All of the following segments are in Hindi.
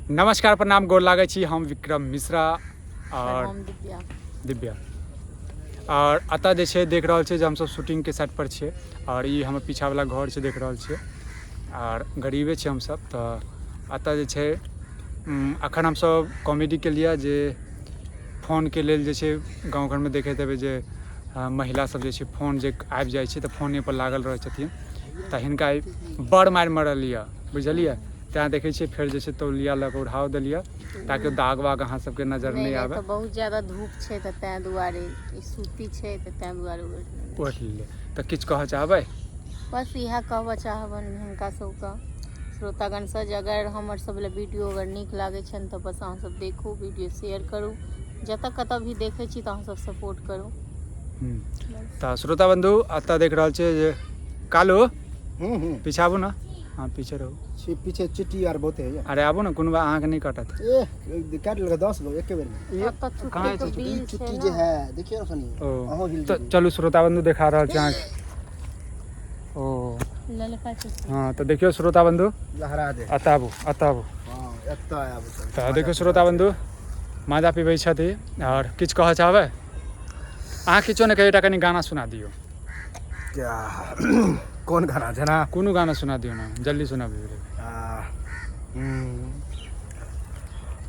नमस्कार प्रणाम गोर लागै छी। हम विक्रम मिश्रा और हम दिव्या और अतः जे छै देख रहल छै जे हमसब शूटिंग के सेट पर छियै और ई हमर पीछा वाला घर छै देख रहल छियै और गरीबे छै हमसब। तऽ अतः जे छै अखन हमसब कॉमेडी के लिए जे फोन के लेल जे छै गाँव घर में देखैत हेबै जे महिला सब जे छै फोन जे आबि जाइ छै तऽ फोने पर लागल रहै छथिन तऽ हिनका बड़ मारि मरल यऽ, बुझलियै। तैं देखै छियै फेर जे छै तौलिया लऽ कऽ उठाव देलियै ताकि दाग वाग अहाँ सबके नजर नहीं आवे। बहुत ज्यादा धूप छै तऽ तैं दुआरे ई सूती छै तऽ तैं दुआरे ओढ़ ले। तऽ किछु कहऽ चाहबै? बस इएह कहबऽ चाहबनि हिनका सबके श्रोतागण से जे अगर हमर सब लए वीडियो अगर नीक लागै छनि तऽ बस अहाँ सब देखू, वीडियो शेयर करू, जतऽ कतऽ भी देखै छी तऽ अहाँ सब सपोर्ट करू। तऽ श्रोता बंधु अतः देख रहल छियै जे कालू पीछे आबू ना। हाँ पीछे रहो। पीछे चिट्ठी यार बहुत है। अरे आबू ना, कोनो आँख नहीं कटत। ए काट लेगा 10 गो एक बेर में। ये कहां है चिट्ठी जे है देखियो ना सनी। ओ तो चलू श्रोता बंधु देखा रहल छी आँख। ओ ललका चिट्ठी। हाँ तो देखियो श्रोता बंधु लहरा दे। अतः आबू हां एत्ता आबू। तऽ देखियो श्रोता बंधु माजा पीबै छथि और किछु कहऽ चाहबै? अहाँ किछो नहीं कहियो, कनी गाना सुना दियो। क्या कौन गाना है ना? कोनो गाना सुना दियो ना, जल्दी सुना भी।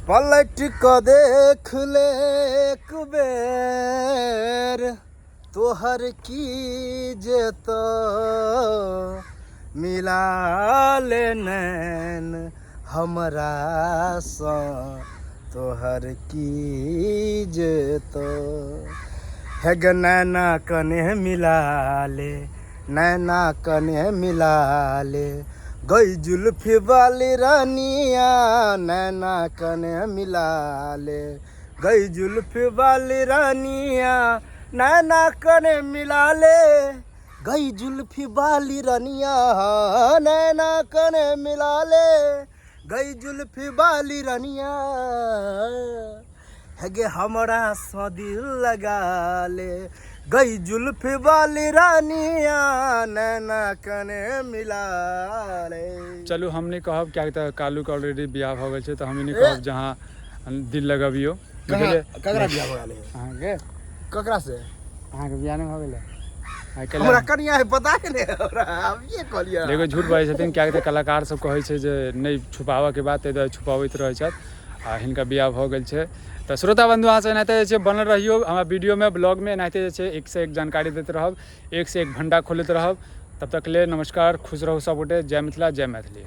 पलट के देख ले एक बेर तोहर की जेतो मिला ले नैन हमरा सा तोहर की जेतो है ग नैना कने मिला ले, नैना कने मिला ले गई जुल्फी वाली रानिया नैना कने मिला ले, गई जुल्फी वाली रानिया नैना कने मिला ले, गई जुल्फी वाली रानिया नैना कने मिला ले, गई जुल्फी वाली रानिया है गे हमरा सा दिल लगा ले, गई जुल्फी वाली रानिया नैना कने मिला ले। चलू हम नहीं कहब क्या तो कालू के ऑलरेडी बियाह हो गए तो हम नहीं कहब जहाँ दिल लगबियो। ककरा बियाह हो गेलै? अहाँ के ककरा से? अहाँ के बियाह नहीं हो गेलै? हमरा कनिया है पता नहीं हमरा, अब ये कहलिए। देखो झूठ बाजै छथिन, क्या कहते कलाकार सब कहै छै जे नहीं छुपाबऽ के बात है छुपाबैत रहै छथि आ हिनका बियाह हो गेल छै। तो श्रोता बंधु अहाँ से एनाहिते बनल रहियो हमरा वीडियो में ब्लॉग में एनाहिते एक से एक जानकारी देते रहब, एक से एक भंडा खोलते रहब। तब तक ले नमस्कार, खुश रहो सब गोटे। जय मिथिला, जय मैथिली।